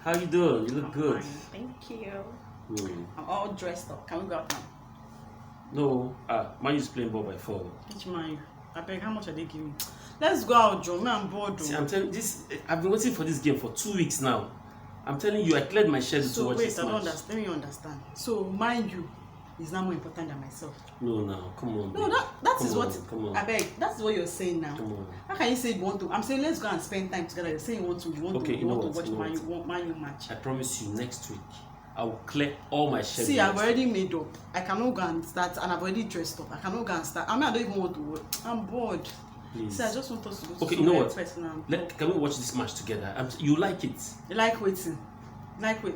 How you doing? You look good. Fine. Thank you. I'm all dressed up. Can we go out now? No, man is playing ball by 4. Which man? I beg, how much are they giving? Let's go out, Joe. I'm bored. See, I'm telling this. I've been waiting for this game for 2 weeks now. I'm telling you, I cleared my schedule to watch this match. Don't understand. Let me understand. So, mind you, is now more important than myself. No, come on. No, that is what. Come on. I beg. That's what you're saying now. Come on. How can you say you want to? I'm saying let's go and spend time together. You're saying you want to watch Man U match. I promise you, next week I will clear all my schedule. See, I've already made up. I cannot go and start, and I've already dressed up. I cannot go and start. I don't even want to work. I'm bored. Please. See, I just want us to go to you know what? Personal. Can we watch this match together? You like it? You like waiting? Like wait.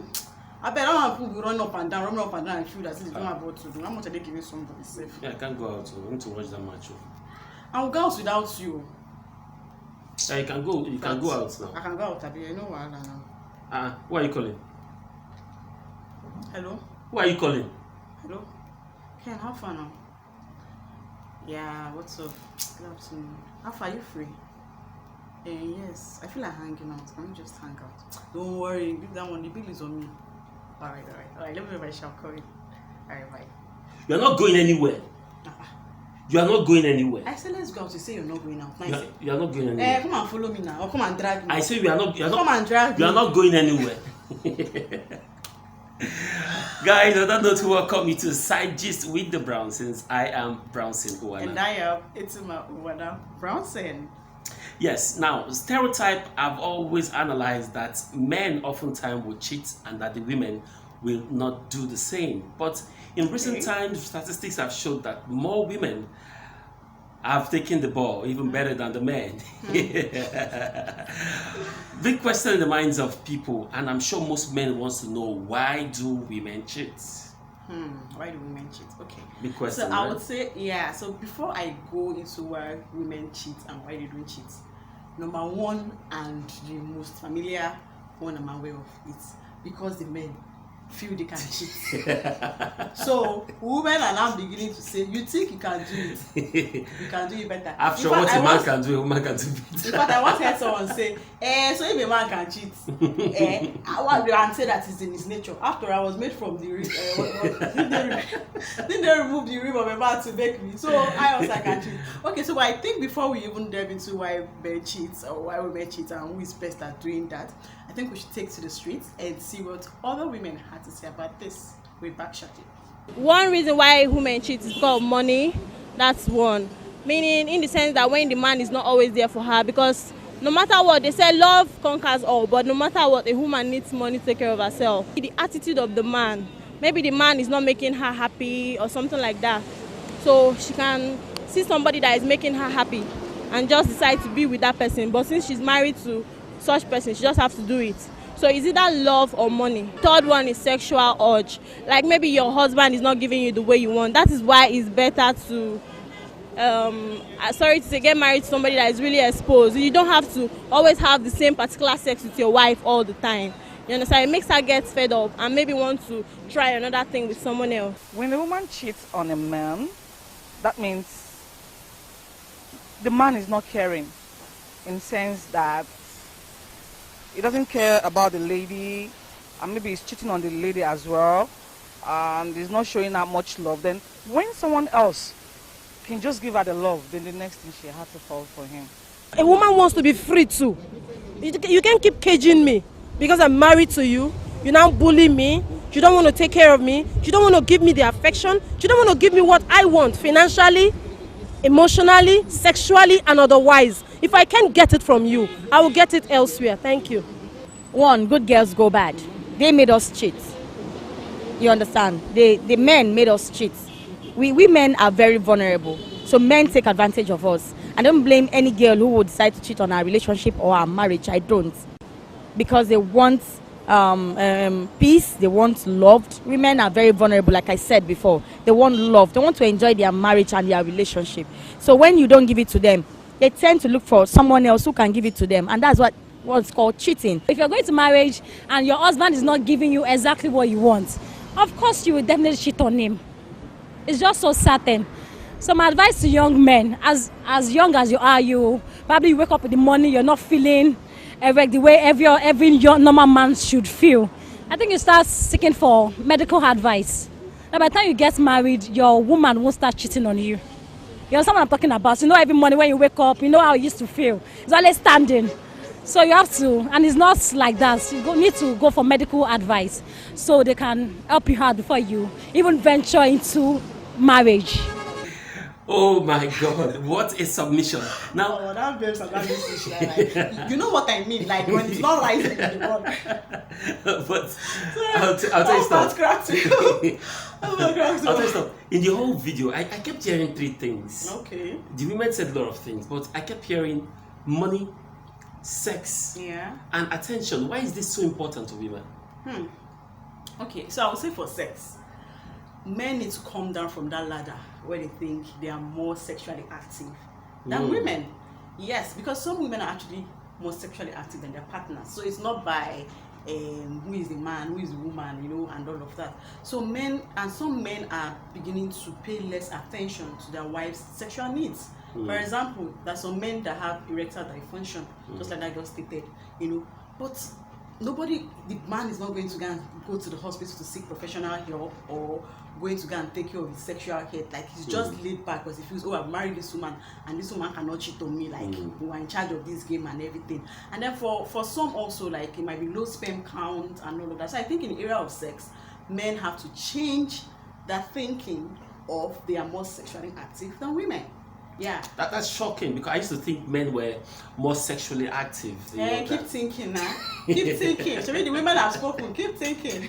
I bet all my people run up and down, and feel that it's not about to do. How much are they giving somebody safe? Yeah, I can't go out. I need to watch that match. I'll go out without you. Yeah, you can go. You can go out now. I can go out. I know what now. Who are you calling? Hello. Who are you calling? Hello. Ken, how far now? Yeah, what's up? Good afternoon. How far are you free? Yes, I feel like hanging out. Can we just hang out? Don't worry, leave that one. The bill is on me. Alright. Let me know if I shall call you. Alright, bye. You're not going anywhere. You are not going anywhere. I said let's go out. You say you're not going out. You are not going anywhere. Come and follow me now, or come and drag me. I say you are not. Come and drag me. You are not going anywhere. Guys, on that note, welcome you to Side Gist with the Brownsons. I am Brownson Uwana. And I am Itima Uwana Brownson. Yes, now, stereotype, I've always analyzed that men oftentimes will cheat and that the women will not do the same. But in recent times, statistics have showed that more women have taken the ball even better than the men. Big question in the minds of people, and I'm sure most men wants to know, why do women cheat? Why do women cheat? Okay. Big question. So I would say, so before I go into why women cheat and why they don't cheat, number one and the most familiar one I'm aware of, it's because the men feel they can cheat. So women are now beginning to say, you think you can do it? You can do it better. After what a man can do, a woman can do it. In fact, I once heard someone say, so if a man can cheat, I want to say that it's in his nature. After I was made from the rib, didn't they remove the rib of a man to make me? So I also can cheat. Okay, so I think before we even delve into why men cheat or why women cheat and who is best at doing that, I think we should take to the streets and see what other women had to say about this. We're back shortly. One reason why women cheat is because of money. That's one. Meaning in the sense that when the man is not always there for her, because no matter what, they say love conquers all, but no matter what, a woman needs money to take care of herself. The attitude of the man, maybe the man is not making her happy or something like that. So she can see somebody that is making her happy and just decide to be with that person. But since she's married to such person, she just has to do it. So is either love or money. Third one is sexual urge. Like maybe your husband is not giving you the way you want. That is why it's better to sorry to say, get married to somebody that is really exposed. You don't have to always have the same particular sex with your wife all the time. You understand? It makes her get fed up and maybe want to try another thing with someone else. When a woman cheats on a man, that means the man is not caring, in the sense that he doesn't care about the lady, and maybe he's cheating on the lady as well, and he's not showing her much love. Then when someone else can just give her the love, then the next thing she has to fall for him. A woman wants to be free too. You can't keep caging me because I'm married to you. You now bully me. You don't want to take care of me. You don't want to give me the affection. You don't want to give me what I want financially, emotionally, sexually, and otherwise. If I can't get it from you, I will get it elsewhere. Thank you. One, good girls go bad. They made us cheat. You understand? The men made us cheat. We men are very vulnerable. So men take advantage of us. I don't blame any girl who would decide to cheat on our relationship or our marriage. I don't. Because they want peace, they want love. Women are very vulnerable, like I said before. They want love. They want to enjoy their marriage and their relationship. So when you don't give it to them, they tend to look for someone else who can give it to them. And that's what's called cheating. If you're going to marriage and your husband is not giving you exactly what you want, of course you will definitely cheat on him. It's just so certain. So my advice to young men, as young as you are, you probably wake up in the morning, you're not feeling erect the way every young normal man should feel, I think you start seeking for medical advice. Now, by the time you get married, your woman won't start cheating on you. You understand what I'm talking about? So, every morning when you wake up, you know how you used to feel. It's always standing. So you have to, and it's not like that. You need to go for medical advice so they can help you out before you even venture into marriage. Oh my God, what a submission. Now, Oh, that babes and that is like, you know what I mean? Like when it's not rising in the morning. but I'll tell you stuff. I'll tell you stuff. In the whole video, I kept hearing three things. Okay. The women said a lot of things, but I kept hearing money, sex, and attention. Why is this so important to women? Okay, so I would say for sex, men need to come down from that ladder where they think they are more sexually active than women. Yes, because some women are actually more sexually active than their partners. So it's not by who is the man, who is the woman, you know, and all of that. So some men are beginning to pay less attention to their wives' sexual needs. For example, there's some men that have erectile dysfunction, just like I just stated, you know, but the man is not going to go to the hospital to seek professional help or going to go and take care of his sexual health. Like he's just laid back because he feels, oh, I've married this woman and this woman cannot cheat on me. Like we are in charge of this game and everything. And then for some also, like it might be low sperm count and all of that. So I think in the area of sex, men have to change that thinking of they are more sexually active than women. Yeah. That's shocking because I used to think men were more sexually active. Keep thinking now. Keep thinking. Should the women have spoken? Keep thinking.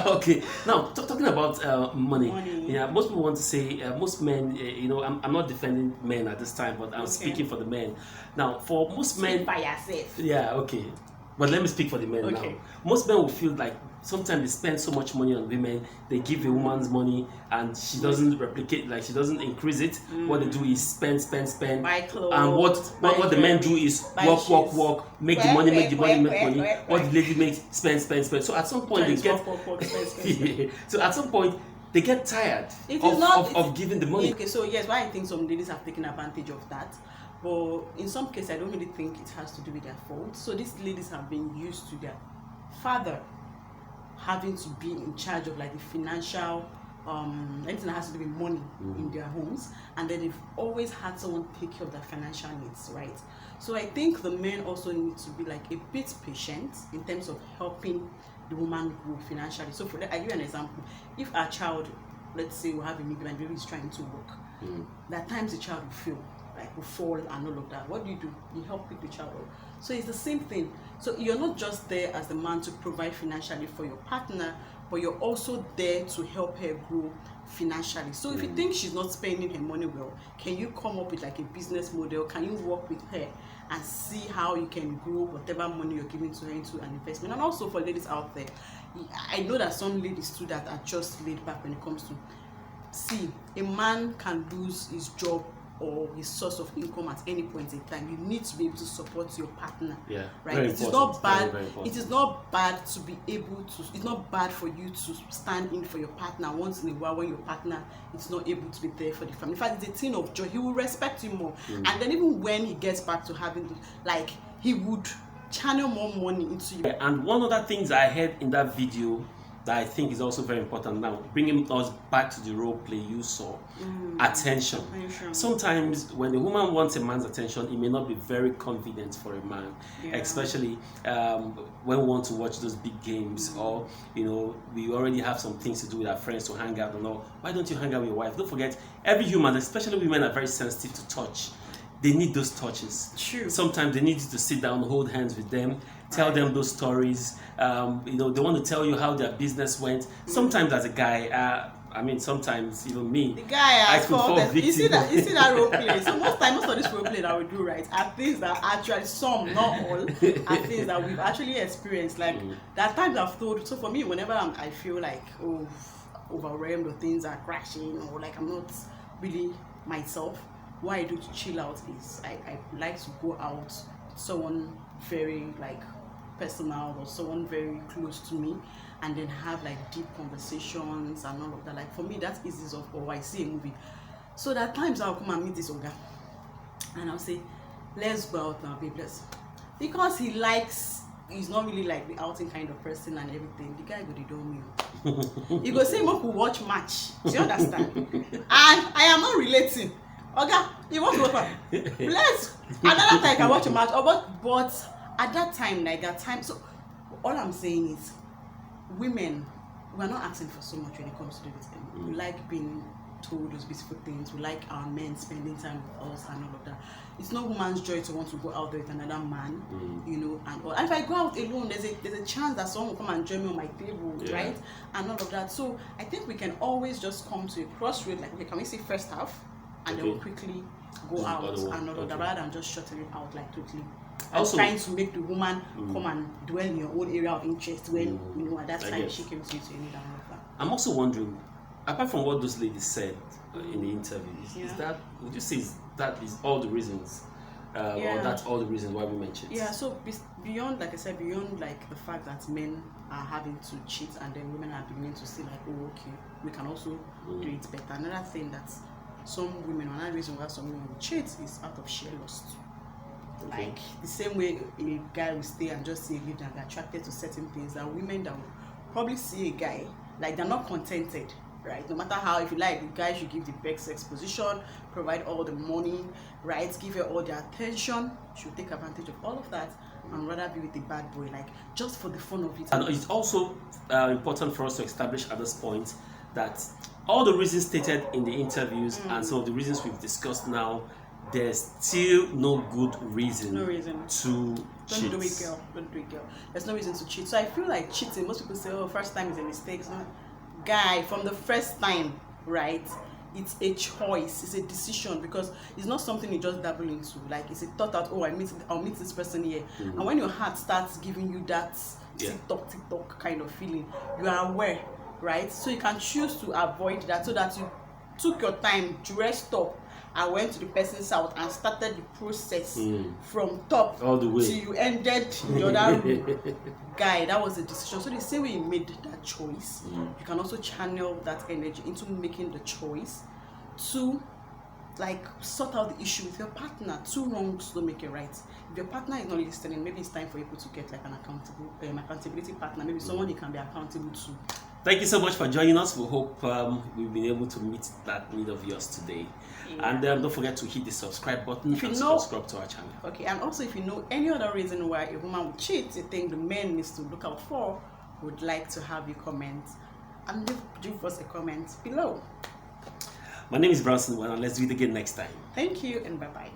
Okay. Now, talking about money. Yeah, most people want to say most men. You know, I'm not defending men at this time, but I'm speaking for the men. Now, for most men, by yourself. Yeah. Okay. But let me speak for the men now. Most men will feel like sometimes they spend so much money on women, they give a woman's money and she doesn't replicate, like she doesn't increase it. What they do is spend. Buy clothes, and what the men do is work, make the money, make money. What the lady makes, spend. So at some point So at some point they get tired of giving the money. Okay, so yes, why I think some ladies have taken advantage of that. But in some cases, I don't really think it has to do with their fault. So these ladies have been used to their father having to be in charge of like the financial, anything that has to do with money in their homes. And then they've always had someone take care of their financial needs, right? So I think the men also need to be like a bit patient in terms of helping the woman grow financially. So for that, I give you an example. If our child, let's say we have a baby and the baby is trying to work, there are times the child will fail. Like will fall and all of that. What do? You help pick the child up. So it's the same thing. So you're not just there as the man to provide financially for your partner, but you're also there to help her grow financially. So if you think she's not spending her money well, can you come up with like a business model? Can you work with her and see how you can grow whatever money you're giving to her into an investment? And also for ladies out there, I know that some ladies too that are just laid back when it comes to, see, a man can lose his job or his source of income at any point in time. You need to be able to support your partner. Yeah, right. It is not bad. It is not bad to be able to. It's not bad for you to stand in for your partner once in a while when your partner is not able to be there for the family. In fact, it's a thing of joy. He will respect you more, and then even when he gets back to having, like, he would channel more money into you. And one other things I heard in that video that I think is also very important now, bringing us back to the role play you saw, attention. Sometimes when the woman wants a man's attention, it may not be very convenient for a man, especially when we want to watch those big games, or you know, we already have some things to do with our friends to hang out and all. Why don't you hang out with your wife? Don't forget, every human, especially women, are very sensitive to touch. They need those touches. True. Sometimes they need you to sit down, hold hands with them, tell them those stories. You know, they want to tell you how their business went. Sometimes as a guy, I mean, sometimes even me, the guy I could fall victim. You see that role play. So most of this role play that we do, right, are things that actually, some, not all, are things that we've actually experienced. Like there are times I've told. So for me, whenever I feel like overwhelmed or things are crashing or like I'm not really myself, what I do to chill out is I like to go out with someone very like personal or someone very close to me, and then have like deep conversations and all of that. Like for me, that eases off. Or I see a movie, so there are times I'll come and meet this Oga and I'll say, let's go out now, babe, let's. Because he's not really like the outing kind of person and everything. The guy go dey do me. You go say make we watch match. Do you understand? And I am not relating. Okay, you want to watch? Let's another time I can watch a match. But at that time, like that time, so all I'm saying is, women, we're not asking for so much when it comes to this thing. We like being told those beautiful things. We like our men spending time with us and all of that. It's no woman's joy to want to go out there with another man, you know, and all. And if I go out alone, there's a chance that someone will come and join me on my table, right? And all of that. So I think we can always just come to a crossroad. Like, okay, can we say first half, and then we'll quickly go out and all of that, rather than just shutting it out like totally. Also, trying to make the woman come and dwell in your own area of interest when you know at that time she came to you to need and all of that. I'm also wondering, apart from what those ladies said in the interviews, is that, would you say that is all the reasons, or that's all the reasons why women cheat? Yeah, so beyond, like I said, beyond like the fact that men are having to cheat and then women are beginning to see like, oh, okay, we can also do it better. Another thing that some women, another reason why some women cheat is out of sheer lust. Like the same way a guy will stay and just see a lady and be attracted to certain things, there are women that will probably see a guy, like they're not contented, right? No matter how, if you like, the guy should give the best exposition, provide all the money, right? Give her all the attention, should take advantage of all of that and rather be with the bad boy, like just for the fun of it. And it's also important for us to establish at this point that all the reasons stated in the interviews and some of the reasons we've discussed now, there's still no good reason, to cheat. Don't do it, girl. Don't do it, girl. There's no reason to cheat. So I feel like cheating, most people say, oh, first time is a mistake. So, guy, from the first time, right, it's a choice, it's a decision, because it's not something you just dabble into. Like, it's a thought that, oh, I'll meet this person here. And when your heart starts giving you that tick-tock kind of feeling, you are aware, right? So you can choose to avoid that, so that you took your time, dressed up, I went to the person's house and started the process from top all the way till you ended the other room. Guy, that was a decision. So the same way you made that choice, you can also channel that energy into making the choice to like sort out the issue with your partner. Two wrongs don't make it right. If your partner is not listening, maybe it's time for you to get like an accountability partner, maybe someone you can be accountable to. Thank you so much for joining us. We hope we've been able to meet that need of yours today. And don't forget to hit the subscribe button and subscribe to our channel. Okay, and also if you know any other reason why a woman would cheat, you think the man needs to look out for, would like to have you comment and leave us a comment below. My name is Bronson, and let's do it again next time. Thank you and bye-bye.